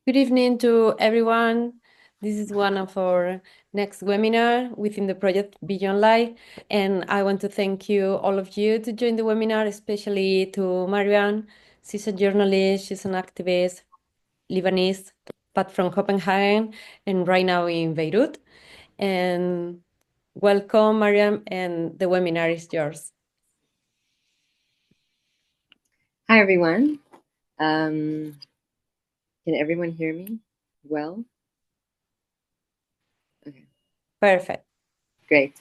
Good evening to everyone. This is one of our next webinar within the project Beyond Life, and I want to thank you, all of you, to join the webinar, especially to Mariam. She's a journalist, she's an activist, Lebanese, but from Copenhagen, and right now in Beirut. And welcome, Mariam, and the webinar is yours. Hi, everyone. Can everyone hear me well? Okay. Perfect. Great.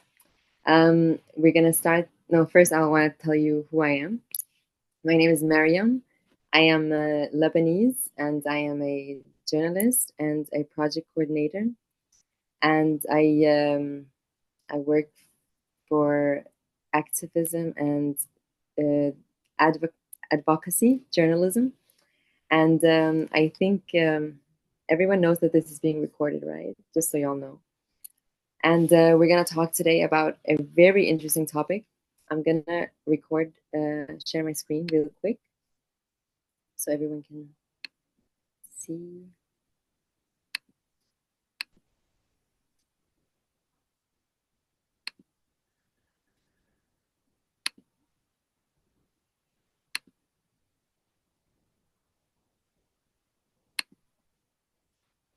We're going to start. No, first, I want to tell you who I am. My name is Mariam. I am Lebanese, and I am a journalist and a project coordinator. And I work for activism and advocacy journalism. And I think everyone knows that this is being recorded, right? Just so y'all know. And we're going to talk today about a very interesting topic. I'm going to share my screen real quick so everyone can see.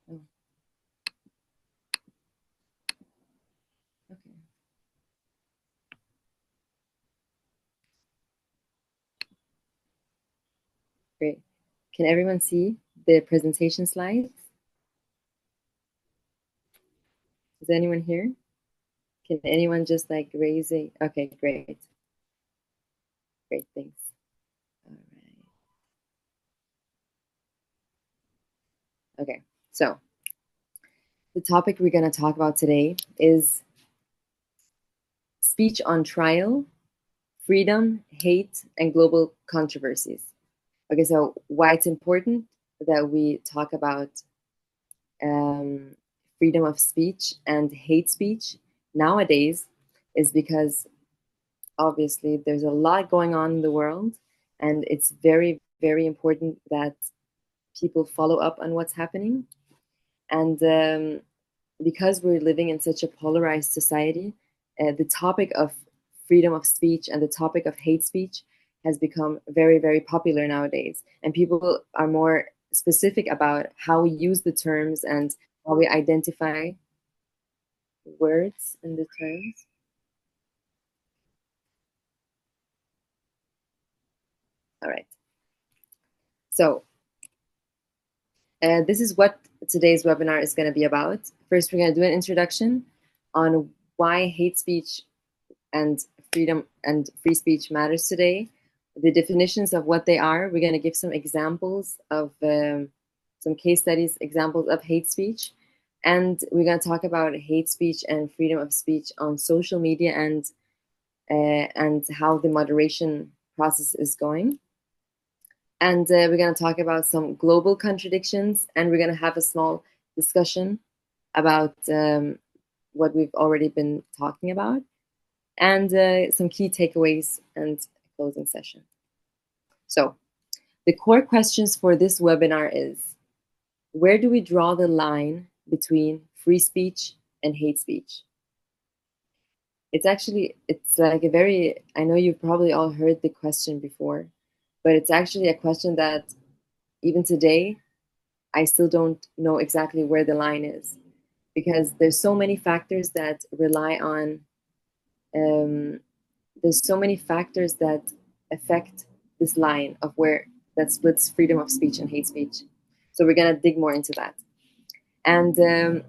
Oh. Okay. Great. Can everyone see the presentation slides? Is anyone here? Can anyone just like raise a... Okay, great. Great, thanks. All right. Okay, so the topic we're going to talk about today is speech on trial, freedom, hate, and global controversies. Okay, so why it's important that we talk about freedom of speech and hate speech nowadays is because obviously there's a lot going on in the world, and it's very, very important that people follow up on what's happening. And because we're living in such a polarized society, the topic of freedom of speech and the topic of hate speech has become very, very popular nowadays. And people are more specific about how we use the terms and how we identify words in the terms. All right. So this is what today's webinar is going to be about. First, we're going to do an introduction on why hate speech and freedom and free speech matters today, the definitions of what they are. We're going to give some examples of some case studies, examples of hate speech. And we're going to talk about hate speech and freedom of speech on social media and how the moderation process is going. And we're going to talk about some global contradictions, and we're going to have a small discussion about what we've already been talking about, and some key takeaways and closing session. So the core questions for this webinar is, where do we draw the line between free speech and hate speech? It's like a very, I know you've probably all heard the question before, but it's actually a question that even today, I still don't know exactly where the line is, because there's so many factors that rely on, there's so many factors that affect this line of where that splits freedom of speech and hate speech. So we're going to dig more into that. And the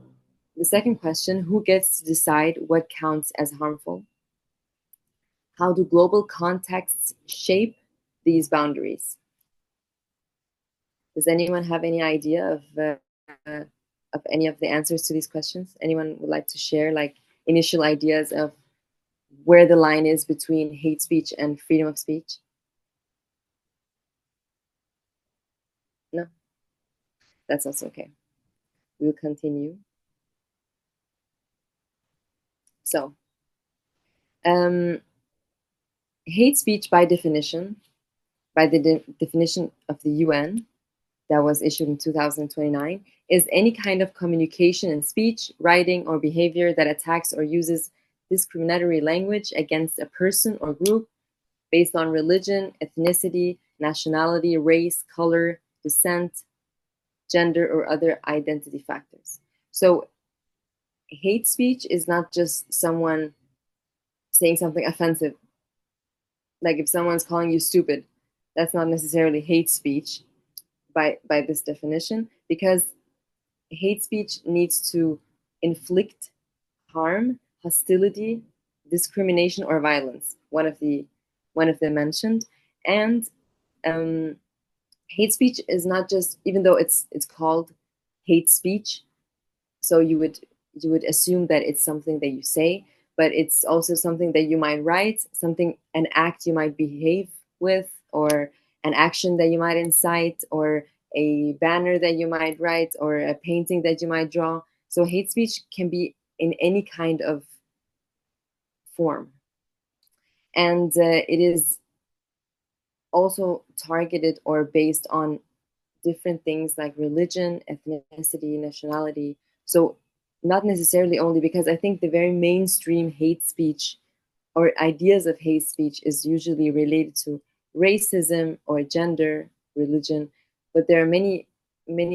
second question, who gets to decide what counts as harmful? How do global contexts shape these boundaries? Does anyone have any idea of any of the answers to these questions? Anyone would like to share like initial ideas of where the line is between hate speech and freedom of speech? No? That's also okay. We'll continue. So, hate speech by definition, by the definition of the UN, that was issued in 2029, is any kind of communication in speech, writing, or behavior that attacks or uses discriminatory language against a person or group based on religion, ethnicity, nationality, race, color, descent, gender, or other identity factors. So hate speech is not just someone saying something offensive. Like if someone's calling you stupid, that's not necessarily hate speech by this definition, because hate speech needs to inflict harm, hostility, discrimination, or violence. One of them mentioned. And hate speech is not just, even though it's called hate speech, so you would assume that it's something that you say, but it's also something that you might write, something, an act you might behave with, or an action that you might incite, or a banner that you might write, or a painting that you might draw. So hate speech can be in any kind of form, and it is also targeted or based on different things like religion, ethnicity, nationality. So not necessarily only, because I think the very mainstream hate speech or ideas of hate speech is usually related to racism or gender, religion, but there are many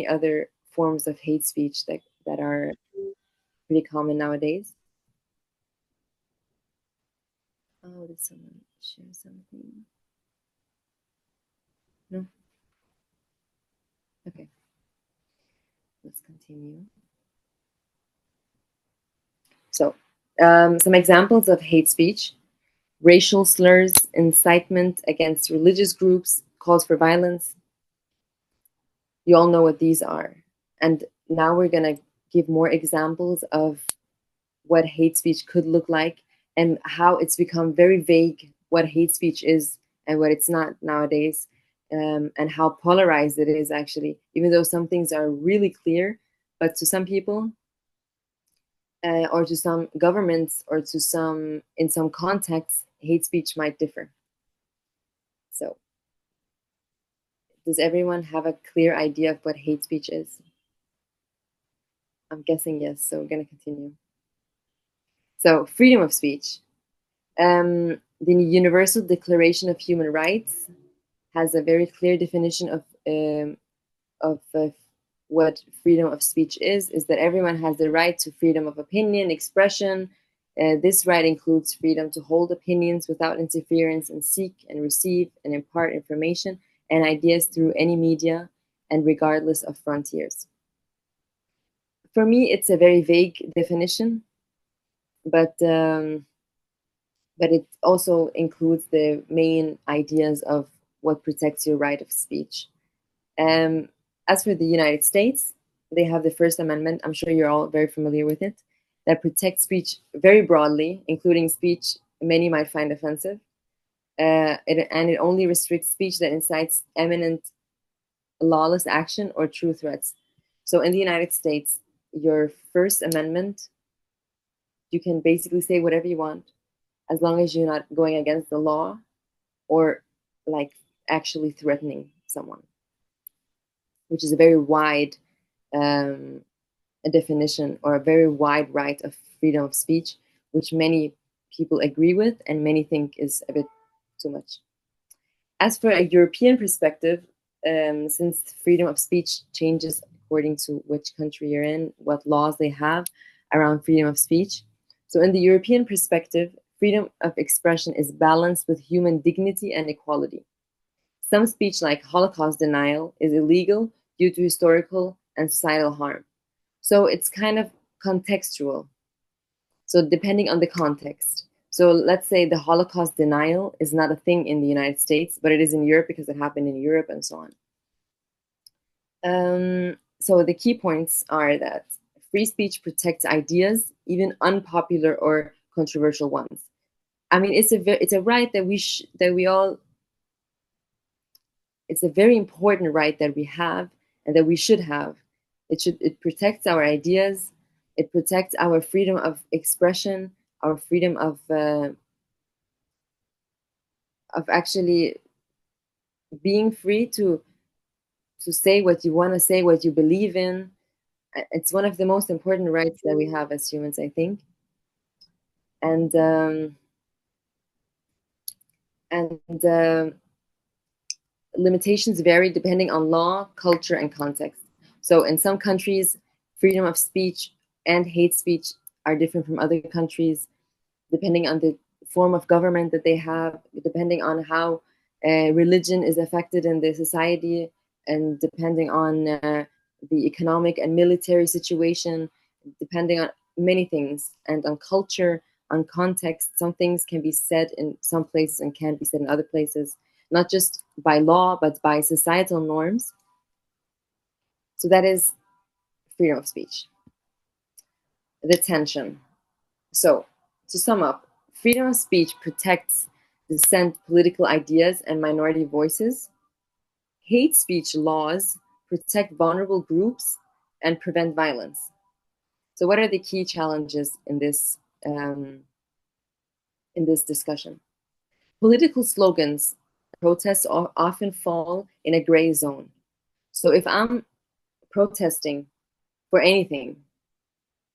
other forms of hate speech that are pretty common nowadays. Oh, did someone share something? No? Okay, let's continue. So, some examples of hate speech: racial slurs, incitement against religious groups, calls for violence. You all know what these are. And now we're going to give more examples of what hate speech could look like and how it's become very vague what hate speech is and what it's not nowadays, and how polarized it is, actually, even though some things are really clear, but to some people, or to some governments, or to some, in some contexts, hate speech might differ. So, does everyone have a clear idea of what hate speech is? I'm guessing yes, so we're going to continue. So, freedom of speech. The Universal Declaration of Human Rights has a very clear definition of what freedom of speech is that everyone has the right to freedom of opinion, expression. This right includes freedom to hold opinions without interference and seek and receive and impart information and ideas through any media and regardless of frontiers. For me, it's a very vague definition, but it also includes the main ideas of what protects your right of speech. As for the United States, they have the First Amendment. I'm sure you're all very familiar with it, that protects speech very broadly, including speech many might find offensive. And it only restricts speech that incites imminent lawless action or true threats. So in the United States, your First Amendment, you can basically say whatever you want as long as you're not going against the law or like actually threatening someone, which is a very wide a definition, or a very wide right of freedom of speech, which many people agree with and many think is a bit too much. As for a European perspective, since freedom of speech changes according to which country you're in, what laws they have around freedom of speech. So in the European perspective, freedom of expression is balanced with human dignity and equality. Some speech, like Holocaust denial, is illegal due to historical and societal harm. So it's kind of contextual. So depending on the context. So let's say the Holocaust denial is not a thing in the United States, but it is in Europe because it happened in Europe and so on. So the key points are that free speech protects ideas, even unpopular or controversial ones. I mean, it's a right that we all. It's a very important right that we have and that we should have. It protects our ideas. It protects our freedom of expression, our freedom of actually being free to say what you want to say, what you believe in. It's one of the most important rights that we have as humans, I think. And and limitations vary depending on law, culture, and context. So in some countries, freedom of speech and hate speech are different from other countries, depending on the form of government that they have, depending on how religion is affected in the society, and depending on the economic and military situation, depending on many things, and on culture, on context. Some things can be said in some places and can't be said in other places, not just by law, but by societal norms. So that is freedom of speech. The tension. So, to sum up, freedom of speech protects dissent, political ideas, and minority voices. Hate speech laws protect vulnerable groups and prevent violence. So, what are the key challenges in this discussion? Political slogans, protests often fall in a gray zone. So, if I'm protesting for anything,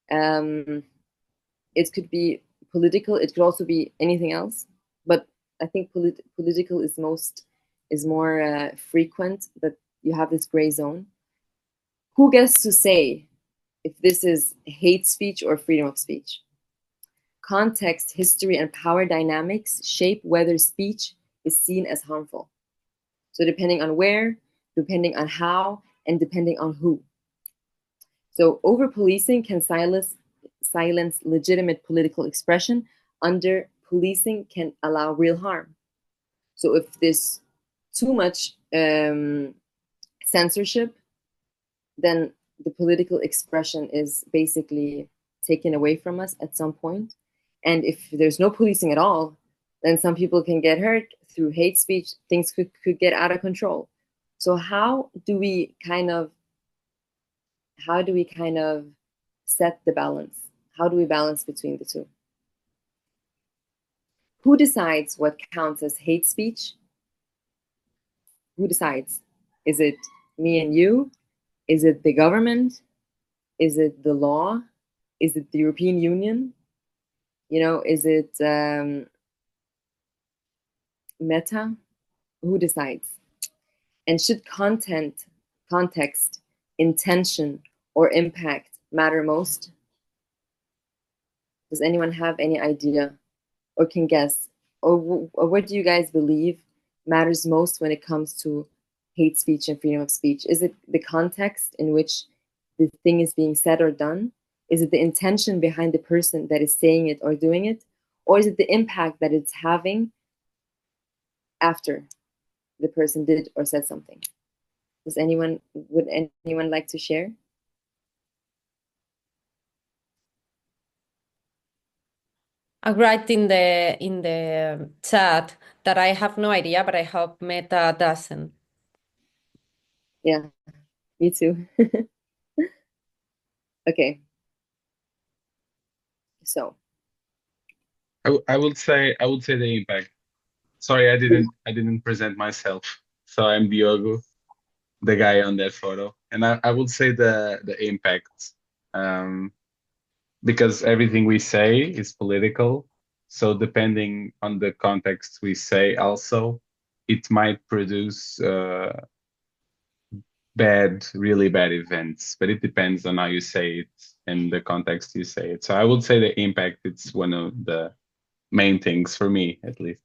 it could be political. It could also be anything else. But I think political is more frequent. That you have this gray zone. Who gets to say if this is hate speech or freedom of speech? Context, history, and power dynamics shape whether speech is seen as harmful. So depending on where, depending on how, and depending on who. So over policing can silence legitimate political expression. Under policing can allow real harm. So if there's too much censorship, then the political expression is basically taken away from us at some point. And if there's no policing at all, then some people can get hurt through hate speech. Things could get out of control. So how do we kind of set the balance? How do we balance between the two? Who decides what counts as hate speech? Who decides? Is it me and you? Is it the government? Is it the law? Is it the European Union? Is it Meta? Who decides? And should context, intention, or impact matter most? Does anyone have any idea or can guess? Or what do you guys believe matters most when it comes to hate speech and freedom of speech? Is it the context in which the thing is being said or done? Is it the intention behind the person that is saying it or doing it? Or is it the impact that it's having after the person did or said something? Would anyone like to share? I write in the chat that I have no idea, but I hope Meta doesn't. Yeah, me too. Okay. So I would say the impact. Sorry, I didn't present myself. So I'm Diogo, the guy on that photo, and I would say the impact, because everything we say is political. So depending on the context we say, also, it might produce really bad events. But it depends on how you say it and the context you say it. So I would say the impact. It's one of the main things for me, at least.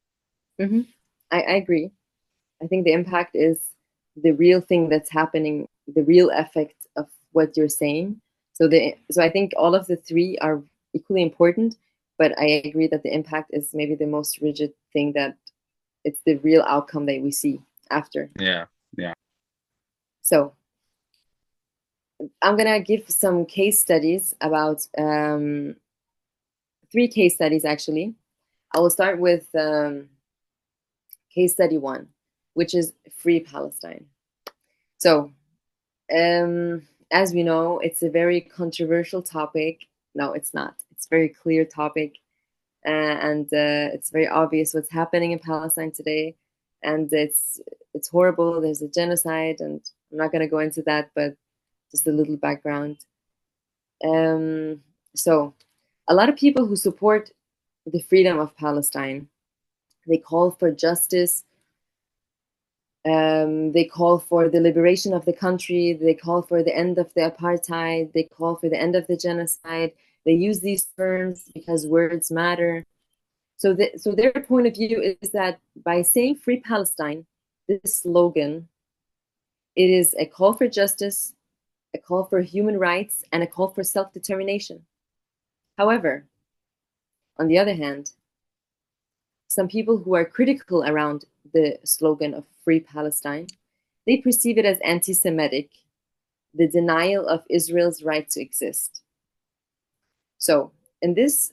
mm-hmm. I agree. I think the impact is the real thing that's happening, the real effect of what you're saying. So I think all of the three are equally important, but I agree that the impact is maybe the most rigid thing, that it's the real outcome that we see after. Yeah. So I'm gonna give some case studies about 3 case studies actually. I will start with case study 1, which is Free Palestine. So as we know, it's a very controversial topic. No, it's not. It's a very clear topic, and it's very obvious what's happening in Palestine today. And it's it's horrible. There's a genocide, and I'm not going to go into that, but just a little background. So a lot of people who support the freedom of Palestine, they call for justice. They call for the liberation of the country. They call for the end of the apartheid. They call for the end of the genocide. They use these terms because words matter. So their point of view is that by saying Free Palestine, this slogan, it is a call for justice, a call for human rights, and a call for self-determination. However, on the other hand, some people who are critical around the slogan of Free Palestine, they perceive it as anti-Semitic, the denial of Israel's right to exist. So in this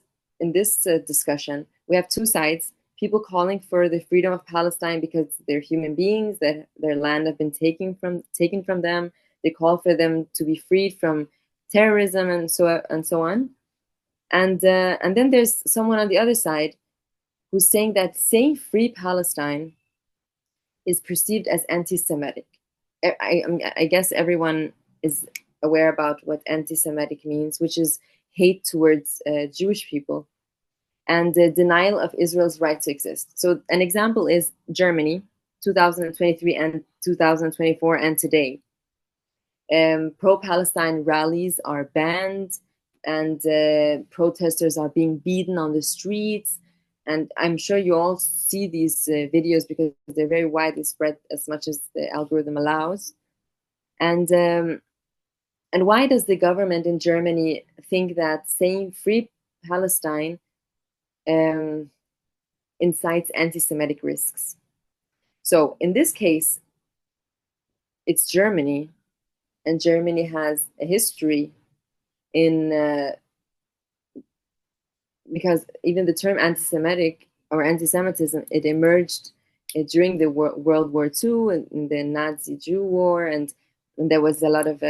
discussion, we have two sides: people calling for the freedom of Palestine because they're human beings, that their land have been taken from them. They call for them to be freed from terrorism and so on. And then there's someone on the other side who's saying that saying Free Palestine is perceived as anti-Semitic. I guess everyone is aware about what anti-Semitic means, which is hate towards Jewish people and the denial of Israel's right to exist. So an example is Germany, 2023 and 2024 and today. Pro-Palestine rallies are banned, and protesters are being beaten on the streets. And I'm sure you all see these videos because they're very widely spread as much as the algorithm allows. And why does the government in Germany think that saying Free Palestine incites anti-Semitic risks? So in this case, it's Germany, and Germany has a history in because even the term anti-Semitic or anti-Semitism, it emerged during the World War II and the Nazi Jew War, and there was a lot of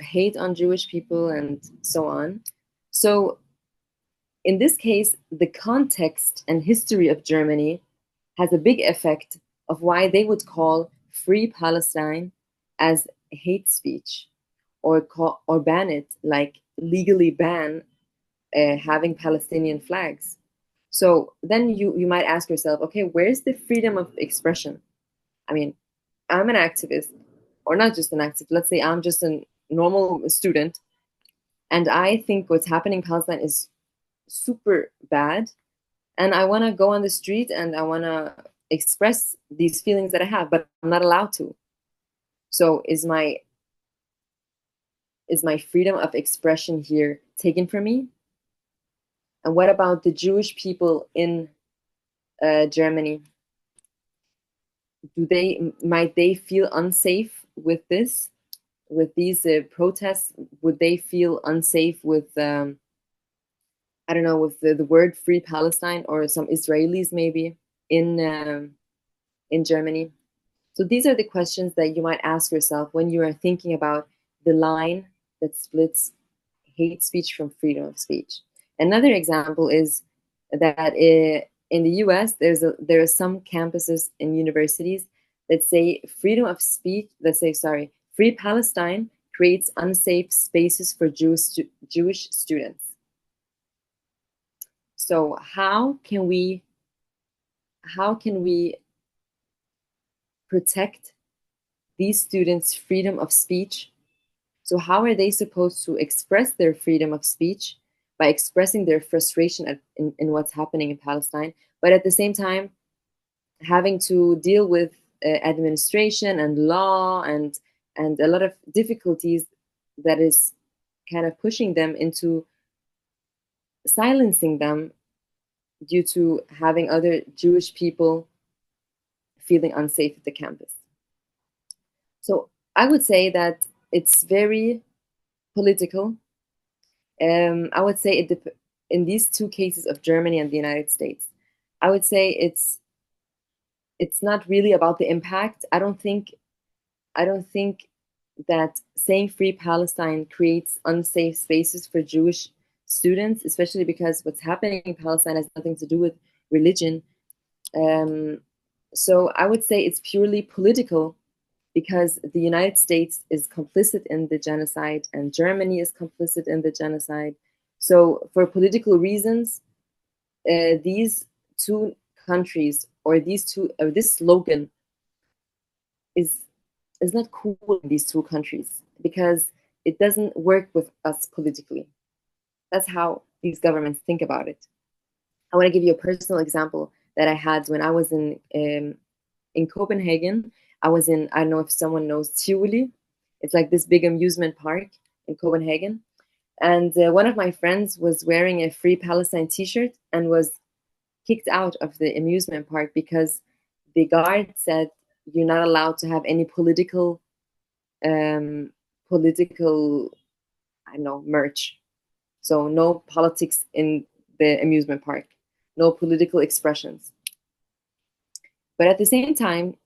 hate on Jewish people and so on. So in this case, the context and history of Germany has a big effect of why they would call Free Palestine as hate speech, or ban it, like legally ban having Palestinian flags. So then you might ask yourself, okay, where's the freedom of expression? I mean, I'm an activist, or not just an activist. Let's say I'm just a normal student, and I think what's happening in Palestine is super bad, and I want to go on the street and I want to express these feelings that I have, but I'm not allowed to. So is my freedom of expression here taken from me? And what about the Jewish people in Germany? Might they feel unsafe with this, with these protests? Would they feel unsafe with I don't know, with the word Free Palestine, or some Israelis maybe in Germany? So these are the questions that you might ask yourself when you are thinking about the line that splits hate speech from freedom of speech. Another example is that in the US, there are some campuses in universities that say Free Palestine creates unsafe spaces for Jewish students. So how can we protect these students' freedom of speech? So how are they supposed to express their freedom of speech? By expressing their frustration in what's happening in Palestine, but at the same time having to deal with administration and law and a lot of difficulties that is kind of pushing them into silencing them due to having other Jewish people feeling unsafe at the campus. So I would say that it's very political. I would say in these two cases of Germany and the United States, I would say it's not really about the impact. I don't think that saying Free Palestine creates unsafe spaces for Jewish students, especially because what's happening in Palestine has nothing to do with religion. So I would say it's purely political, because the United States is complicit in the genocide and Germany is complicit in the genocide. So for political reasons, these two countries, or this slogan is not cool in these two countries, because it doesn't work with us politically. That's how these governments think about it. I want to give you a personal example that I had when I was in Copenhagen. I was in, I don't know if someone knows Tivoli. It's like this big amusement park in Copenhagen. And one of my friends was wearing a Free Palestine t-shirt and was kicked out of the amusement park because the guard said you're not allowed to have any political, I don't know, merch. So no politics in the amusement park, no political expressions. But at the same time,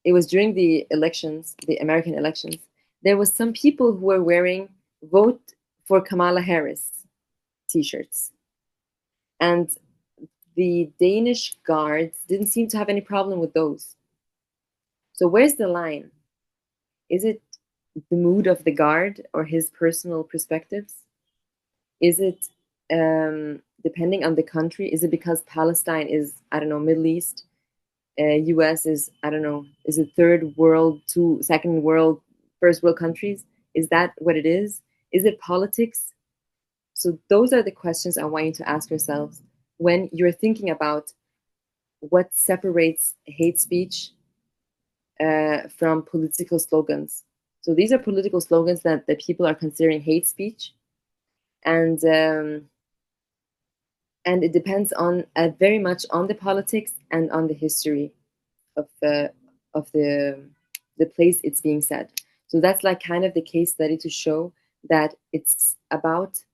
it was during the elections, the American elections, there was some people who were wearing "Vote for Kamala Harris" t-shirts. And the Danish guards didn't seem to have any problem with those. So where's the line? Is it the mood of the guard or his personal perspectives? Is it depending on the country? Is it because Palestine is, I don't know, Middle East? US is, I don't know, is it third world, second world, first world countries? Is that what it is? Is it politics? So those are the questions I want you to ask yourselves when you're thinking about what separates hate speech from political slogans. So these are political slogans that people are considering hate speech, and it depends on very much on the politics and on the history of the place it's being said. So that's like kind of the case study to show that it's about,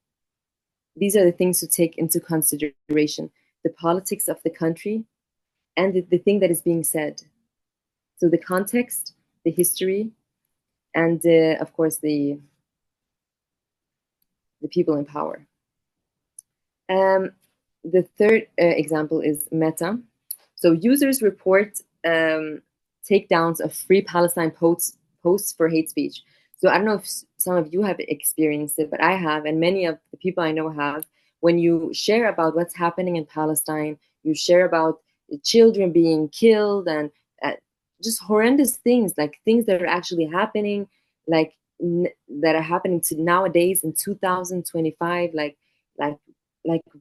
these are the things to take into consideration: the politics of the country and the thing that is being said. So the context, the history, and of course the people in power. The third example is Meta. So users report takedowns of Free Palestine posts for hate speech. So I don't know if some of you have experienced it, but I have, and many of the people I know have. When you share about what's happening in Palestine, you share about children being killed and just horrendous things, like things that are actually happening, like that are happening to nowadays in 2025, like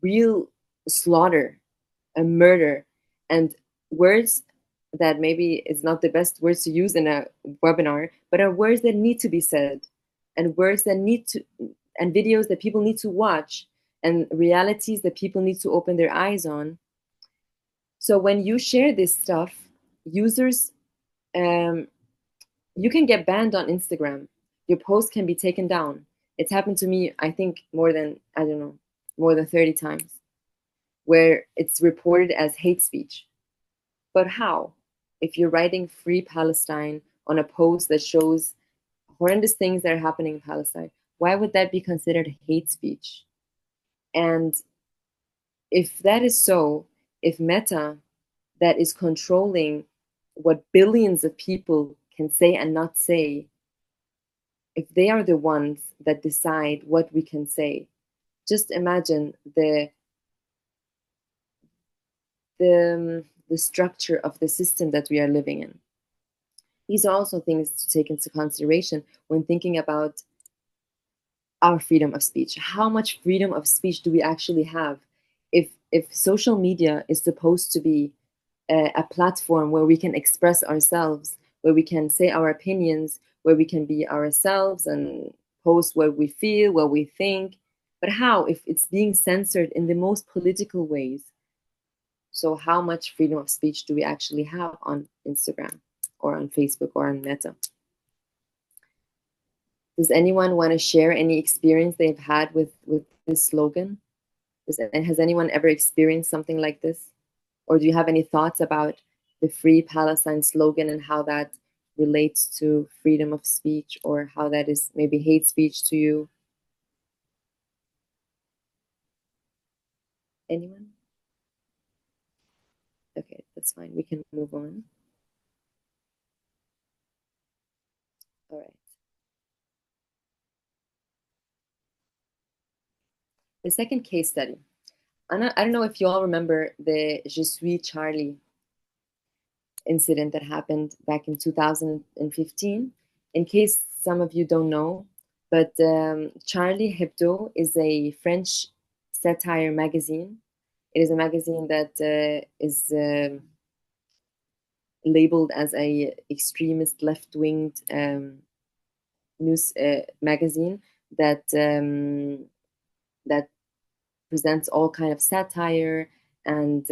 real slaughter and murder, and words that maybe is not the best words to use in a webinar, but are words that need to be said, and words that need to, and videos that people need to watch, and realities that people need to open their eyes on. So when you share this stuff, users, you can get banned on Instagram. Your post can be taken down. It's happened to me, I think, more than 30 times, where it's reported as hate speech. But how? If you're writing Free Palestine on a post that shows horrendous things that are happening in Palestine, why would that be considered hate speech? And if that is so, if Meta, that is controlling what billions of people can say and not say, if they are the ones that decide what we can say, just imagine the structure of the system that we are living in. These are also things to take into consideration when thinking about our freedom of speech. How much freedom of speech do we actually have? If social media is supposed to be a platform where we can express ourselves, where we can say our opinions, where we can be ourselves and post what we feel, what we think, but how if it's being censored in the most political ways? So how much freedom of speech do we actually have on Instagram or on Facebook or on Meta? Does anyone want to share any experience they've had with this slogan? Has anyone ever experienced something like this? Or do you have any thoughts about the Free Palestine slogan and how that relates to freedom of speech, or how that is maybe hate speech to you? Anyone? Okay, that's fine. We can move on. All right. The second case study. I don't know if you all remember the Je suis Charlie incident that happened back in 2015. In case some of you don't know, but Charlie Hebdo is a French satire magazine. It is a magazine that is labeled as a extremist left-winged news magazine that that presents all kind of satire, and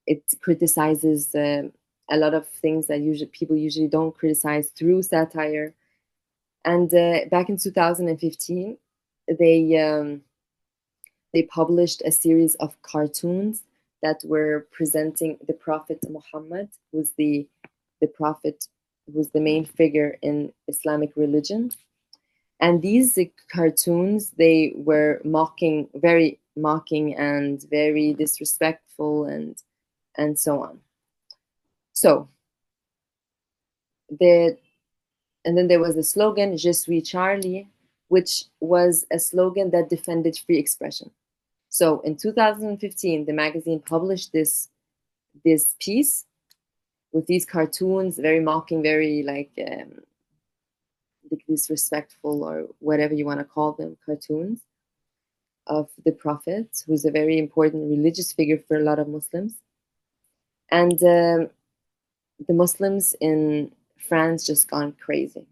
it criticizes a lot of things that people usually don't criticize through satire. And back in 2015, they published a series of cartoons that were presenting the Prophet Muhammad, who's the prophet, who's the main figure in Islamic religion. And these cartoons, they were very mocking and very disrespectful, and so on. So and then there was the slogan Je suis Charlie, which was a slogan that defended free expression. So in 2015, the magazine published this piece with these cartoons, very mocking, very like disrespectful, or whatever you want to call them, cartoons of the Prophet, who's a very important religious figure for a lot of Muslims. And the Muslims in France just gone crazy,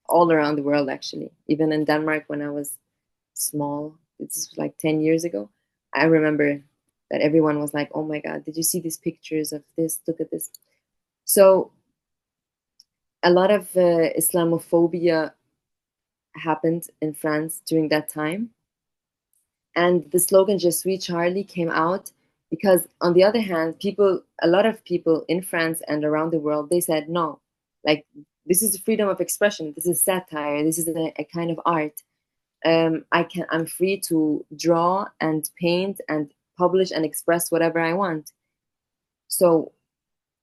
all around the world actually. Even in Denmark when I was small, this is like 10 years ago, I remember that everyone was like, oh my God, did you see these pictures of this? Look at this. So a lot of Islamophobia happened in France during that time. And the slogan Je suis Charlie came out because, on the other hand, a lot of people in France and around the world, they said, no, like, this is freedom of expression. This is satire. This is a kind of art. I'm free to draw and paint and publish and express whatever I want. So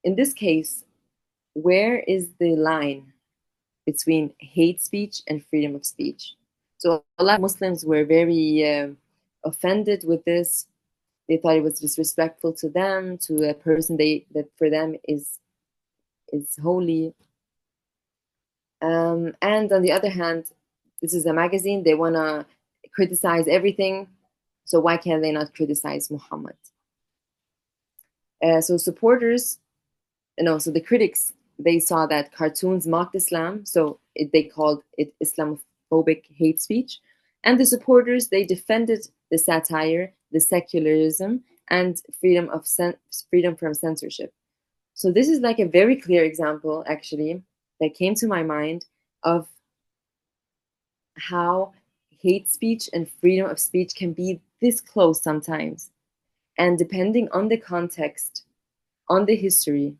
in this case, where is the line between hate speech and freedom of speech? So a lot of Muslims were very offended with this. They thought it was disrespectful to them, to a person that for them is holy. And on the other hand, this is a magazine. They want to criticize everything. So why can't they not criticize Muhammad? So the critics, they saw that cartoons mocked Islam, so they called it Islamophobic hate speech. And the supporters, they defended the satire, the secularism, and freedom from censorship. So this is like a very clear example, actually, that came to my mind of how hate speech and freedom of speech can be this close sometimes. And depending on the context, on the history,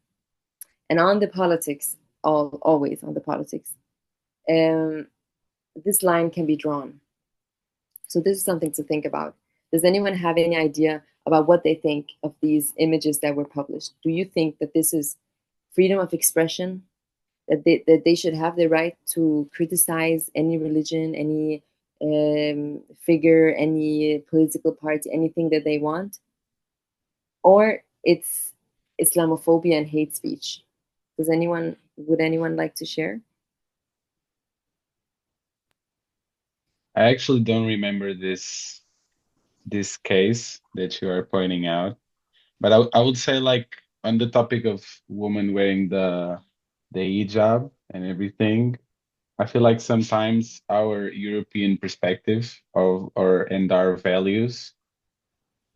and on the politics, always on the politics, this line can be drawn. So this is something to think about. Does anyone have any idea about what they think of these images that were published? Do you think that this is freedom of expression, that they should have the right to criticize any religion, any figure, any political party, anything that they want? Or it's Islamophobia and hate speech? Would anyone like to share? I actually don't remember this case that you are pointing out, but I would say, like, on the topic of women wearing the hijab and everything, I feel like sometimes our European perspective and our values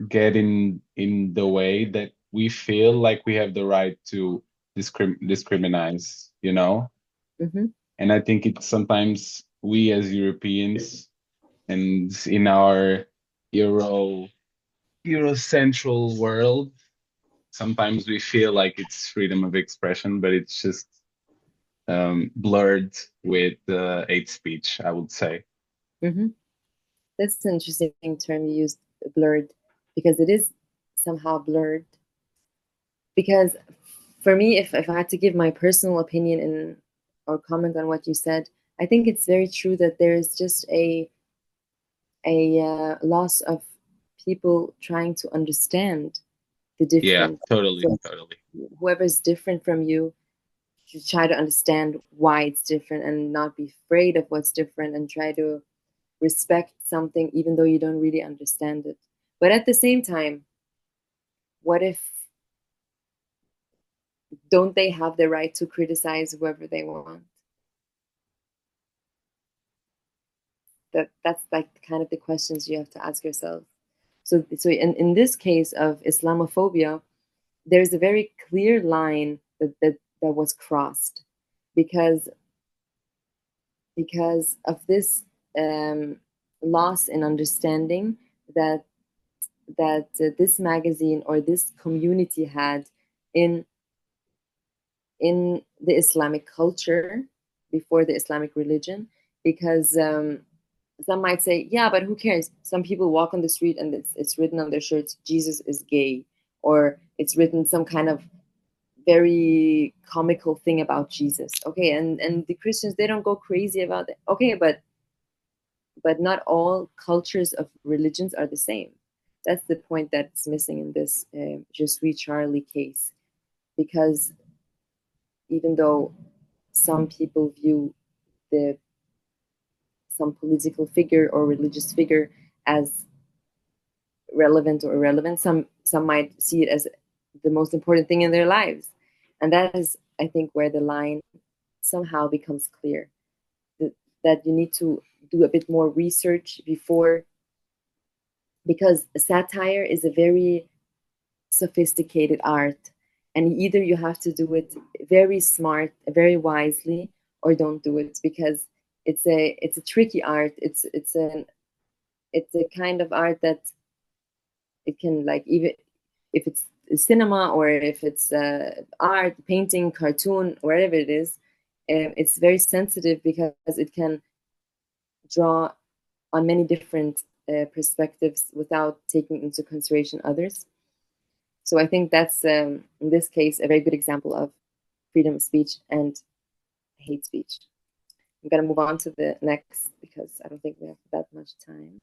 get in the way that we feel like we have the right to discriminate, you know? Mm-hmm. And I think it's sometimes we as Europeans, and in our Eurocentral world, sometimes we feel like it's freedom of expression, but it's just blurred with hate speech, I would say. Mm-hmm. That's an interesting term you used, blurred, because it is somehow blurred. because for me, if I had to give my personal opinion in or comment on what you said, I think it's very true that there is just a loss of people trying to understand the Yeah, difference. totally, So totally. whoever's different from you, you try to understand why it's different and not be afraid of what's different and try to respect something even though you don't really understand it. But at the same time, what if don't they have the right to criticize whoever they want? That's like kind of the questions you have to ask yourself. So in this case of Islamophobia, there's a very clear line that was crossed because of this loss in understanding that this magazine or this community had in the Islamic culture before the Islamic religion, because some might say, yeah, but who cares? Some people walk on the street and it's written on their shirts, Jesus is gay, or it's written some kind of very comical thing about Jesus. Okay, and the Christians, they don't go crazy about it. Okay, but not all cultures of religions are the same. That's the point that's missing in this Je suis Charlie case, because even though some people view the some political figure or religious figure as relevant or irrelevant, some might see it as the most important thing in their lives, and that is, I think, where the line somehow becomes clear, that you need to do a bit more research before, because satire is a very sophisticated art, and either you have to do it very smart, very wisely, or don't do it, because it's a tricky art. It's a kind of art that it can, like, even if it's cinema or if it's art, painting, cartoon, wherever it is, it's very sensitive because it can draw on many different perspectives without taking into consideration others. So I think that's, in this case, a very good example of freedom of speech and hate speech. I'm going to move on to the next because I don't think we have that much time.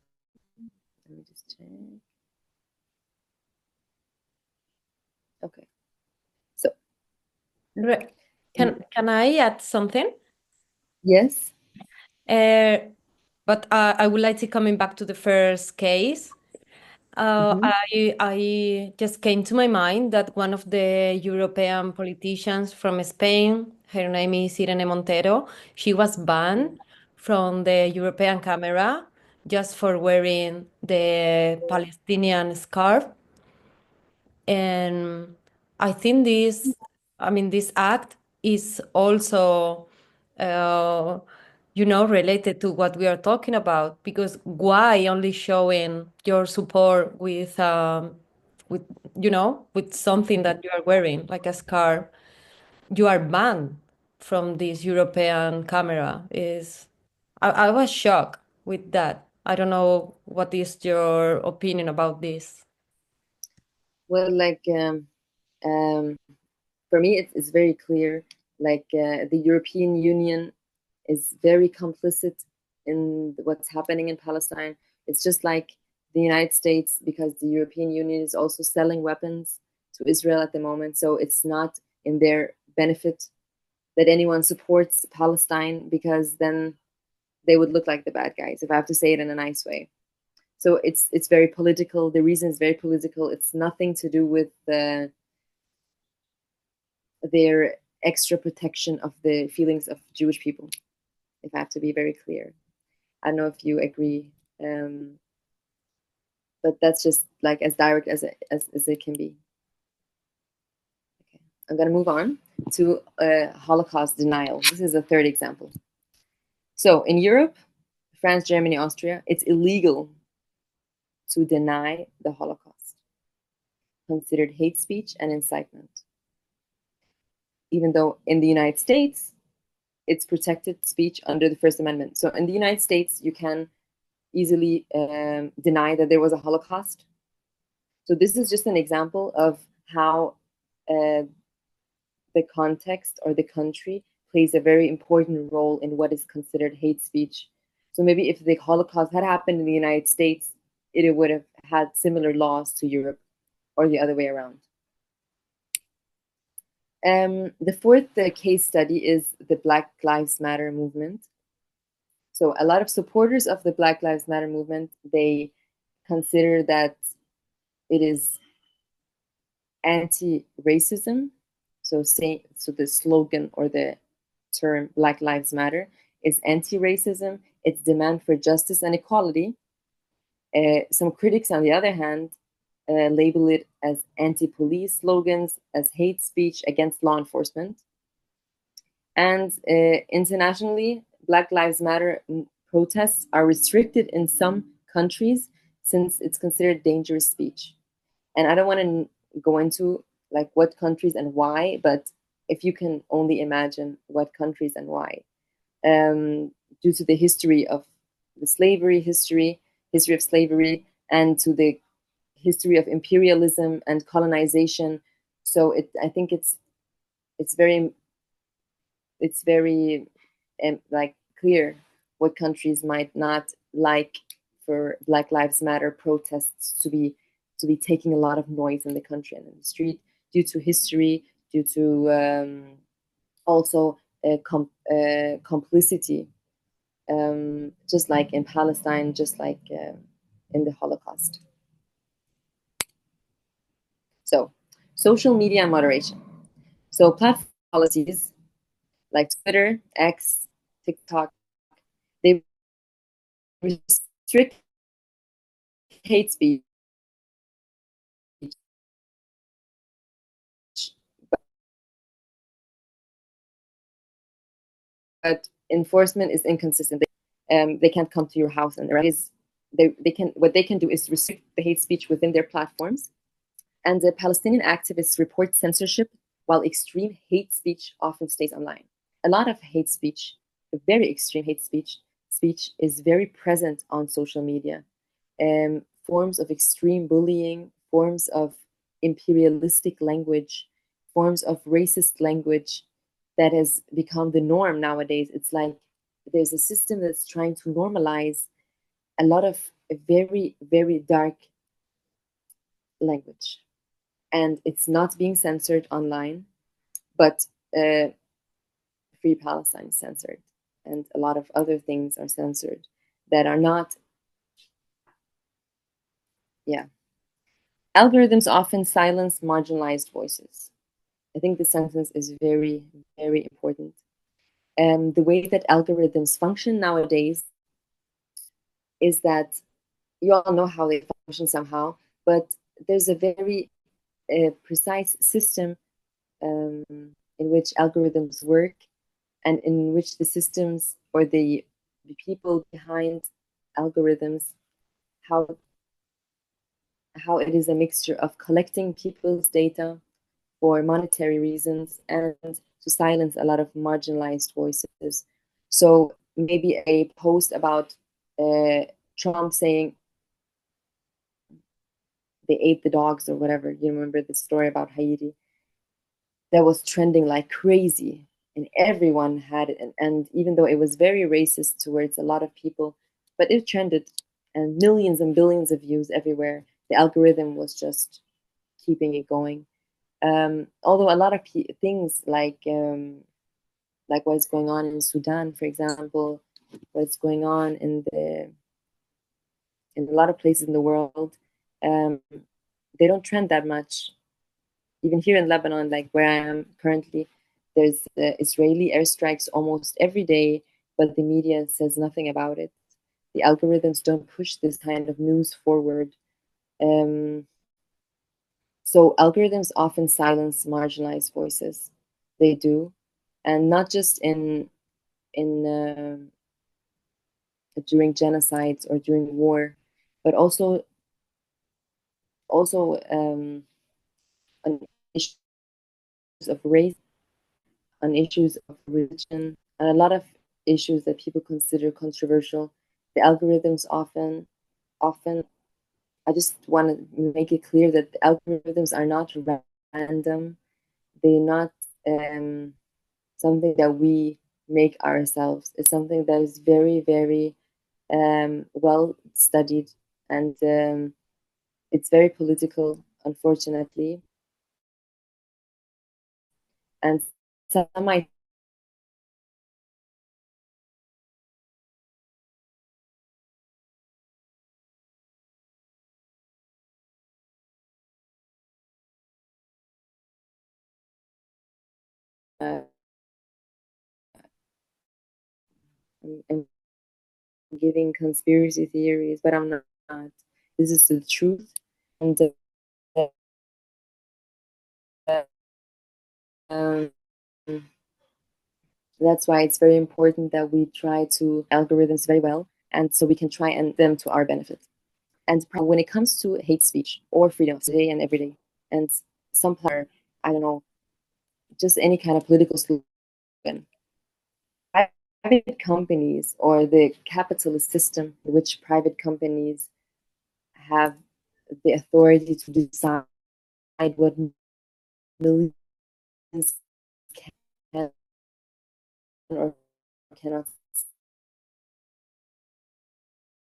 Let me just check. Okay. So, Can I add something? yes. But I would like to coming back to the first case. Mm-hmm. I just came to my mind that one of the European politicians from Spain, her name is Irene Montero, she was banned from the European camera just for wearing the Palestinian scarf. And I think this act is also, uh, related to what we are talking about, because why only showing your support with, with something that you are wearing, like a scarf, you are banned from this European camera. I was shocked with that. I don't know what is your opinion about this. Well, like, for me, it's very clear. Like, the European Union is very complicit in what's happening in Palestine. It's just like the United States, because the European Union is also selling weapons to Israel at the moment. So it's not in their benefit that anyone supports Palestine, because then they would look like the bad guys, if I have to say it in a nice way. So it's very political. The reason is very political. It's nothing to do with their extra protection of the feelings of Jewish people, if I have to be very clear. I don't know if you agree, but that's just like as direct as it can be. Okay. I'm going to move on to Holocaust denial. This is a third example. So in Europe, France, Germany, Austria, it's illegal to deny the Holocaust, considered hate speech and incitement. Even though in the United States, it's protected speech under the First Amendment. So in the United States, you can easily deny that there was a Holocaust. So this is just an example of how the context or the country plays a very important role in what is considered hate speech. So maybe if the Holocaust had happened in the United States, it would have had similar laws to Europe, or the other way around. The fourth case study is the Black Lives Matter movement. So a lot of supporters of the Black Lives Matter movement, they consider that it is anti-racism. So the slogan or the term Black Lives Matter is anti-racism. It's demand for justice and equality. Some critics, on the other hand, label it as anti-police slogans, as hate speech against law enforcement. And internationally, Black Lives Matter protests are restricted in some countries since it's considered dangerous speech. And I don't want to go into like what countries and why, but if you can only imagine what countries and why, due to the history of the history of slavery, and to the history of imperialism and colonization. So I think it's very like clear what countries might not like for Black Lives Matter protests to be taking a lot of noise in the country and in the street, due to history, due to also complicity, just like in Palestine, just like in the Holocaust. So, social media and moderation. So, platform policies like Twitter, X, TikTok, they restrict hate speech, but enforcement is inconsistent. They can't come to your house and arrest. What they can do is restrict the hate speech within their platforms. And the Palestinian activists report censorship, while extreme hate speech often stays online. A lot of hate speech, very extreme hate speech is very present on social media. Forms of extreme bullying, forms of imperialistic language, forms of racist language that has become the norm nowadays. It's like there's a system that's trying to normalize a lot of very, very dark language. And it's not being censored online, but Free Palestine is censored, and a lot of other things are censored that are not. Yeah. Algorithms often silence marginalized voices. I think this sentence is very, very important. The way that algorithms function nowadays is that you all know how they function somehow, but there's a very precise system in which algorithms work, and in which the systems or the people behind algorithms, how it is a mixture of collecting people's data for monetary reasons and to silence a lot of marginalized voices. So maybe a post about Trump saying they ate the dogs or whatever. You remember the story about Haiti? That was trending like crazy, and everyone had it. And even though it was very racist towards a lot of people, but it trended, and millions and billions of views everywhere. The algorithm was just keeping it going. Although a lot of things like what's going on in Sudan, for example, what's going on in a lot of places in the world, they don't trend that much. Even here in Lebanon, like where I am currently, there's Israeli airstrikes almost every day, but the media says nothing about it. The algorithms don't push this kind of news forward. So algorithms often silence marginalized voices. They do, and not just in during genocides or during war, but also on issues of race, on issues of religion, and a lot of issues that people consider controversial. The algorithms often, I just want to make it clear that the algorithms are not random. they're not something that we make ourselves. It's something that is very, very well studied, and it's very political, unfortunately. And some might I'm giving conspiracy theories, but I'm not. This is the truth, and um, that's why it's very important that we try to algorithms very well, and so we can try and them to our benefit. And when it comes to hate speech or freedom of today and every day, and some are, I don't know, just any kind of political slogan, private companies or the capitalist system in which private companies have the authority to decide what millions can or cannot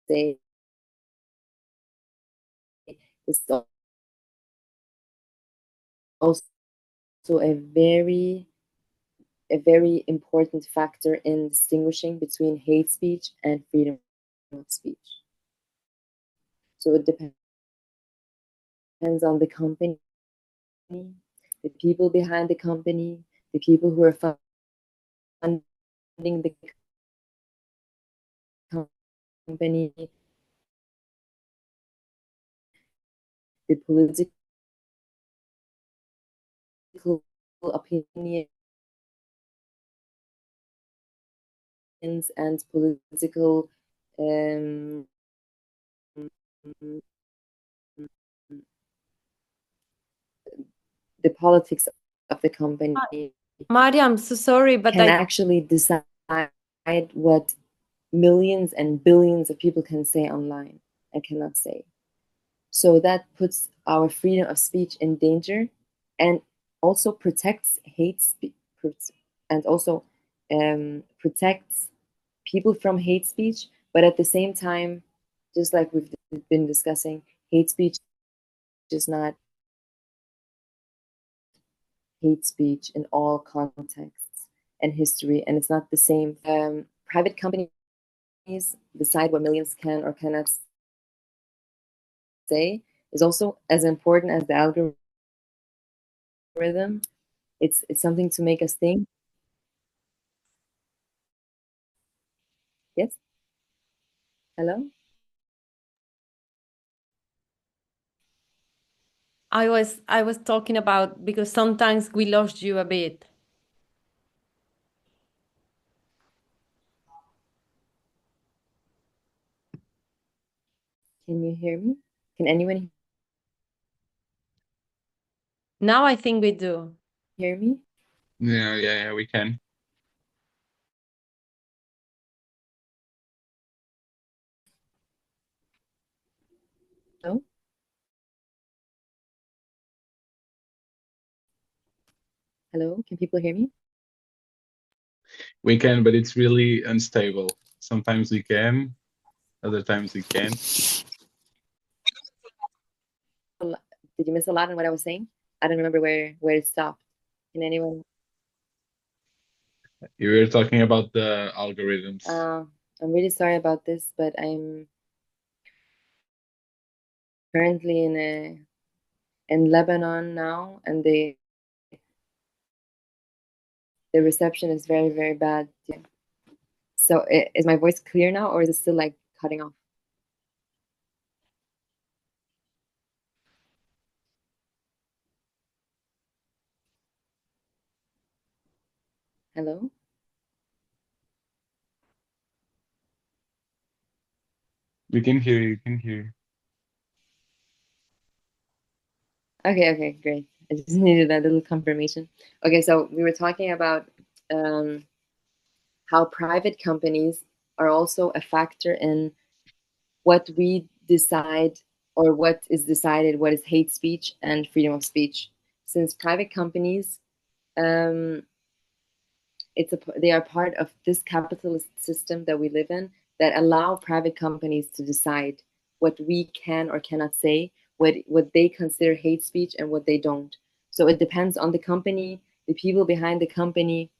say is also a very important factor in distinguishing between hate speech and freedom of speech. So it depends on the company, the people behind the company, the people who are funding the company, the political opinions and political the politics of the company Mariam, I'm so sorry, but can actually decide what millions and billions of people can say online and cannot say. So that puts our freedom of speech in danger, and also protects hate speech, and also protects people from hate speech. But at the same time, just like we've been discussing, hate speech is not hate speech in all contexts and history, and it's not the same. Private companies decide what millions can or cannot say is also as important as the algorithm. It's something to make us think. Yes. Hello. I was talking about because sometimes we lost you a bit. Can you hear me? Can anyone Now I think we do. hear me? Yeah, we can. No. Hello. Can people hear me? We can, but it's really unstable. Sometimes we can, other times we can't. Did you miss a lot in what I was saying? I don't remember where it stopped. Can anyone? You were talking about the algorithms. I'm really sorry about this, but I'm currently in Lebanon now, and the reception is very, very bad. So is my voice clear now, or is it still like cutting off? Hello? We can hear you, can hear you. Okay, great. I just needed that little confirmation. Okay, so we were talking about how private companies are also a factor in what we decide, or what is decided, what is hate speech and freedom of speech. Since private companies they are part of this capitalist system that we live in that allow private companies to decide what we can or cannot say, what they consider hate speech and what they don't. So it depends on the company, the people behind the company,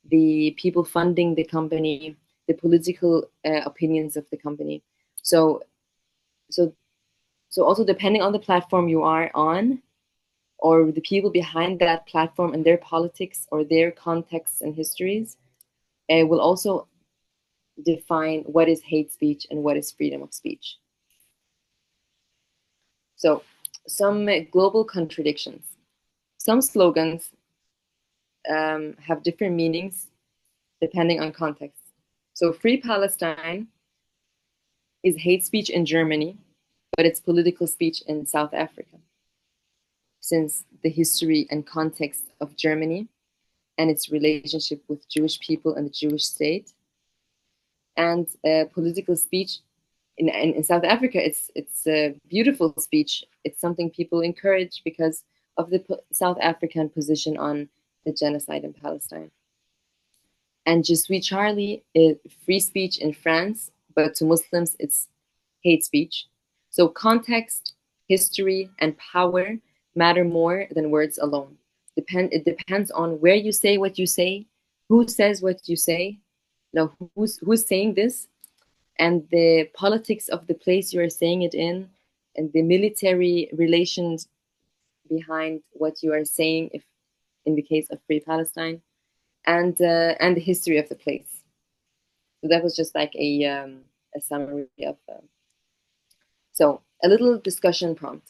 the people funding the company, the political opinions of the company. So, so, so also depending on the platform you are on, or the people behind that platform and their politics or their contexts and histories, will also define what is hate speech and what is freedom of speech. So, some global contradictions. Some slogans have different meanings depending on context. So, Free Palestine is hate speech in Germany, but it's political speech in South Africa, since the history and context of Germany and its relationship with Jewish people and the Jewish state, and political speech in South Africa. It's a beautiful speech. It's something people encourage because of the South African position on the genocide in Palestine. And Je suis Charlie is free speech in France, but to Muslims it's hate speech. So context, history, and power matter more than words alone. It depends on where you say what you say, who says what you say, who's saying this, and the politics of the place you are saying it in, and the military relations behind what you are saying, if in the case of Free Palestine, and the history of the place. So that was just like a summary of. So a little discussion prompt.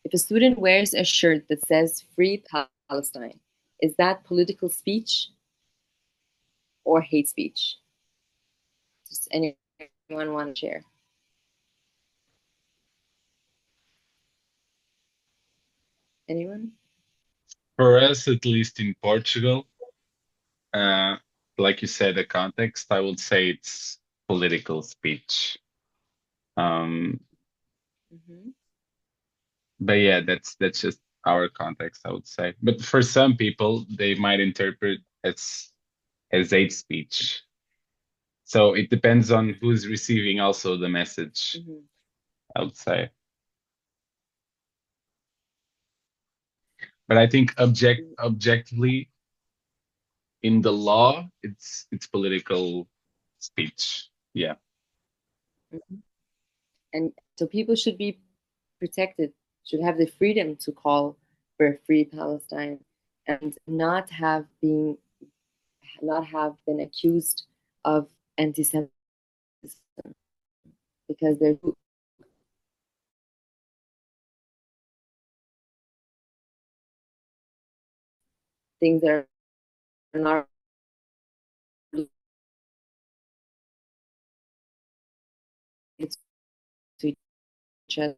If a student wears a shirt that says Free Palestine, is that political speech or hate speech? Does anyone want to share? Anyone? For us, at least in Portugal, like you said, the context, I would say it's political speech. Mm-hmm. But yeah, that's just our context, I would say. But for some people, they might interpret as hate speech. So it depends on who's receiving also the message, Mm-hmm. I would say. But I think objectively in the law, it's political speech. Yeah. Mm-hmm. And so people should be protected, should have the freedom to call for a free Palestine and not have been accused of anti-Semitism, because there's things that are not related to each other.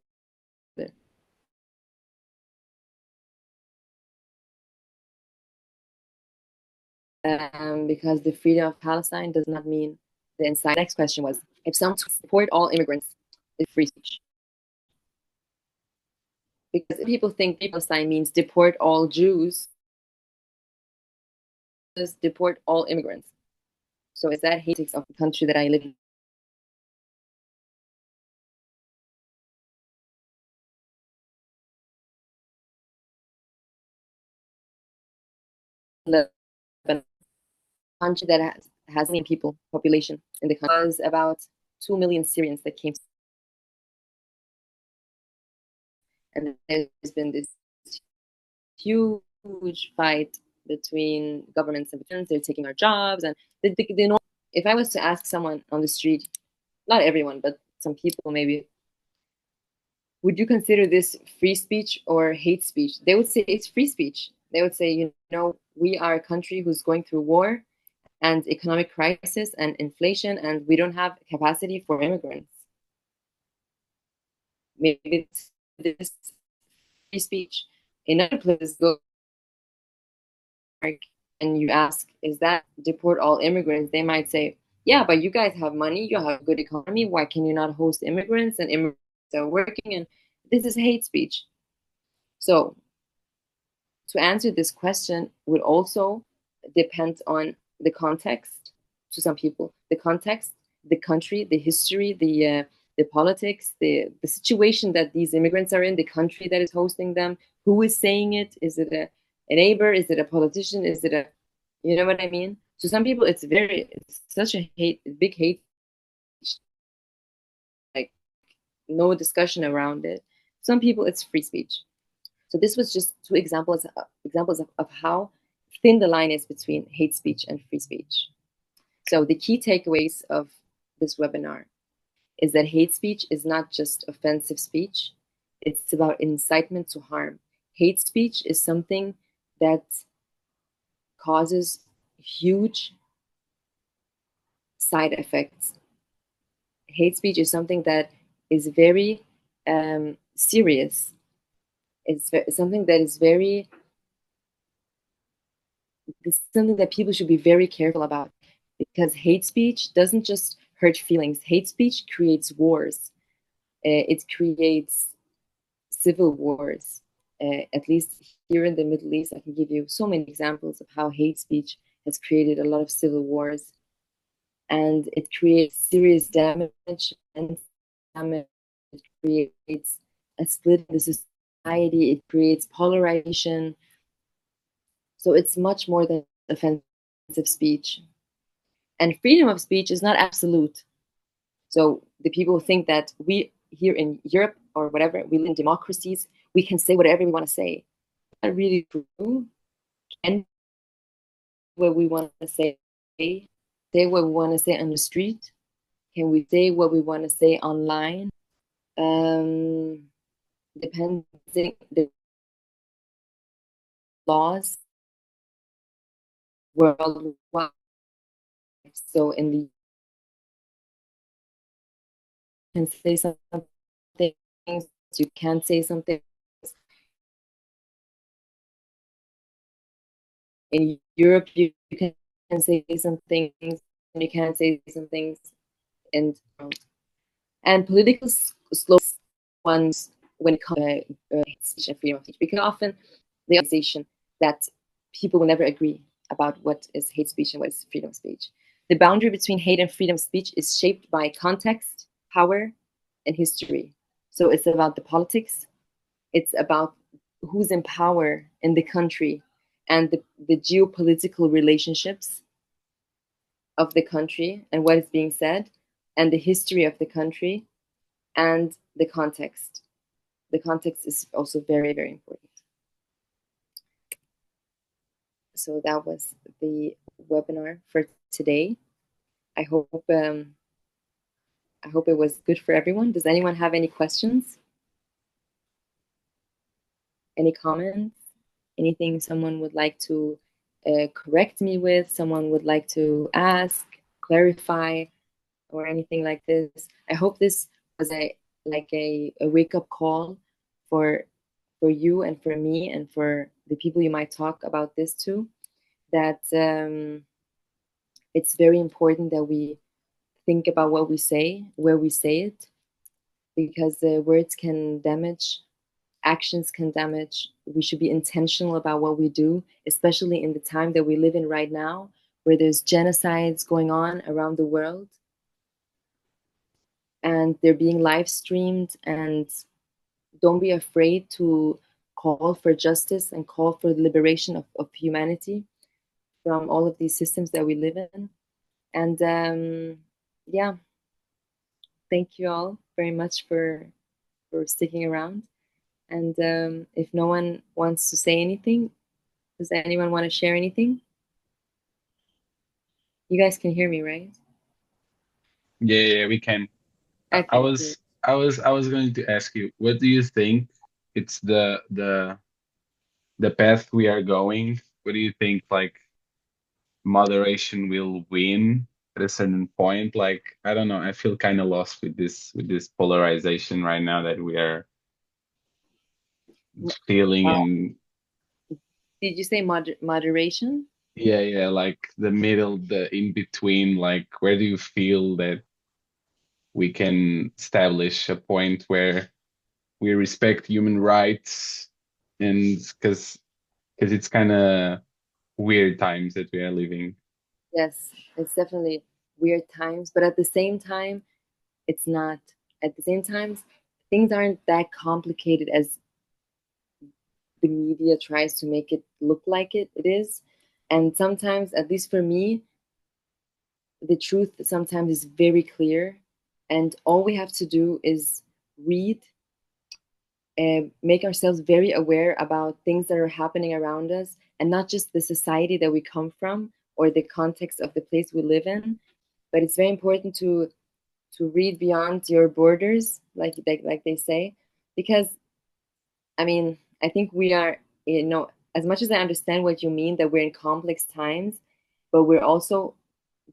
Because the freedom of Palestine does not mean the inside. The next question was, if someone support all immigrants, is free speech? Because if people think Palestine means deport all Jews, just deport all immigrants. So is that hate of the country that I live in? The country that has many people population in the country was about 2 million Syrians that came, and there's been this huge fight between governments and veterans. They're taking our jobs, and they know. If I was to ask someone on the street, not everyone, but some people maybe, would you consider this free speech or hate speech? They would say it's free speech. They would say, we are a country who's going through war and economic crisis and inflation, and we don't have capacity for immigrants. Maybe this free speech. In other places, go and you ask, is that deport all immigrants? They might say, yeah, but you guys have money, you have a good economy. Why can you not host immigrants? And immigrants are working, and this is hate speech. So to answer this question would also depend on the context. To some people, the context, the country, the history, the politics, the situation that these immigrants are in, the country that is hosting them, who is saying it. Is it a neighbor? Is it a politician? Is it a, you know what I mean? To some people, it's such a big hate, like no discussion around it. Some people, it's free speech. So this was just two examples of how thin the line is between hate speech and free speech. So the key takeaways of this webinar is that hate speech is not just offensive speech. It's about incitement to harm. Hate speech is something that causes huge side effects. Hate speech is something that is very serious. It's something that is it's something that people should be very careful about, because hate speech doesn't just hurt feelings. Hate speech creates wars. It creates civil wars. At least here in the Middle East, I can give you so many examples of how hate speech has created a lot of civil wars, and it creates serious damage and damage. It creates a split in the society. It creates polarization. So it's much more than offensive speech. And freedom of speech is not absolute. So the people think that we here in Europe or whatever, we live in democracies, we can say whatever we want to say. Not really true. And what we want to say what we want to say on the street. Can we say what we want to say online? Depending the laws worldwide. So in the you can say something, you can't say something. In Europe, you can say some things, you can't say some things, and political slogans ones when it comes to speech and freedom of speech, because often the organization that people will never agree about what is hate speech and what is freedom of speech. The boundary between hate and freedom of speech is shaped by context, power, and history. So it's about the politics, it's about who's in power in the country, and the geopolitical relationships of the country and what is being said, and the history of the country, and the context. The context is also very, very important. So that was the webinar for today. I hope it was good for everyone. Does anyone have any questions? Any comments? Anything someone would like to correct me with? Someone would like to ask, clarify, or anything like this? I hope this was a wake-up call for you and for me and for the people you might talk about this to, that it's very important that we think about what we say, where we say it, because the words can damage, actions can damage. We should be intentional about what we do, especially in the time that we live in right now, where there's genocides going on around the world, and they're being live streamed. And don't be afraid to call for justice and call for the liberation of humanity from all of these systems that we live in. And yeah, thank you all very much for sticking around. And if no one wants to say anything, does anyone want to share anything? You guys can hear me, right? Yeah, we can. I Okay, was I was going to ask you, what do you think it's the path we are going? What do you think, like, moderation will win at a certain point? Like, I don't know, I feel kind of lost with this polarization right now that we are feeling. And did you say moderation? yeah, like the middle, the in between, like, where do you feel that we can establish a point where we respect human rights? And because because it's kind of weird times that we are living. Yes, it's definitely weird times, but at the same time, it's not. At the same time, things aren't that complicated as the media tries to make it look like it is. And sometimes, at least for me, the truth sometimes is very clear. And all we have to do is read and make ourselves very aware about things that are happening around us, and not just the society that we come from or the context of the place we live in. But it's very important to read beyond your borders, like they say, because I mean, I think we are, as much as I understand what you mean, that we're in complex times, but we're also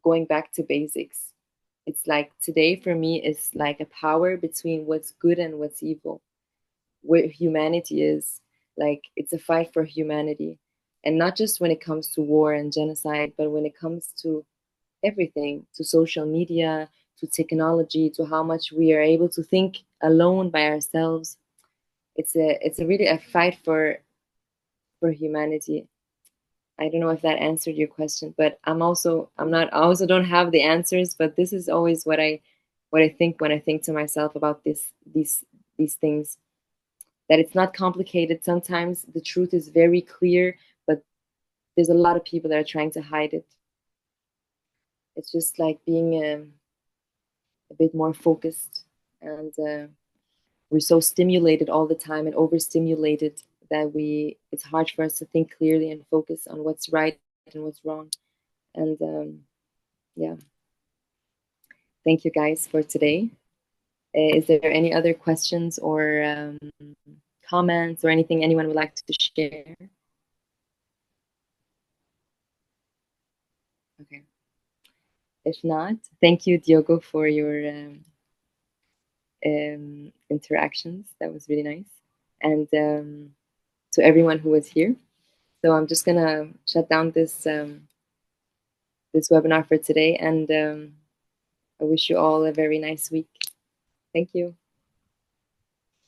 going back to basics. It's like today for me is like a power between what's good and what's evil. Where humanity is, like it's a fight for humanity, and not just when it comes to war and genocide, but when it comes to everything, to social media, to technology, to how much we are able to think alone by ourselves. It's a really a fight for humanity. I don't know if that answered your question, but I also don't have the answers, but this is always what I think when I think to myself about these things. That it's not complicated. Sometimes the truth is very clear, but there's a lot of people that are trying to hide it. It's just like being a bit more focused, and we're so stimulated all the time and overstimulated that it's hard for us to think clearly and focus on what's right and what's wrong. And yeah, thank you guys for today. Is there any other questions or comments or anything anyone would like to share? Okay. If not, thank you, Diogo, for your interactions. That was really nice. And to everyone who was here. So I'm just gonna shut down this webinar for today, and I wish you all a very nice week. Thank you.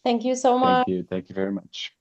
Thank you so much. Thank you very much.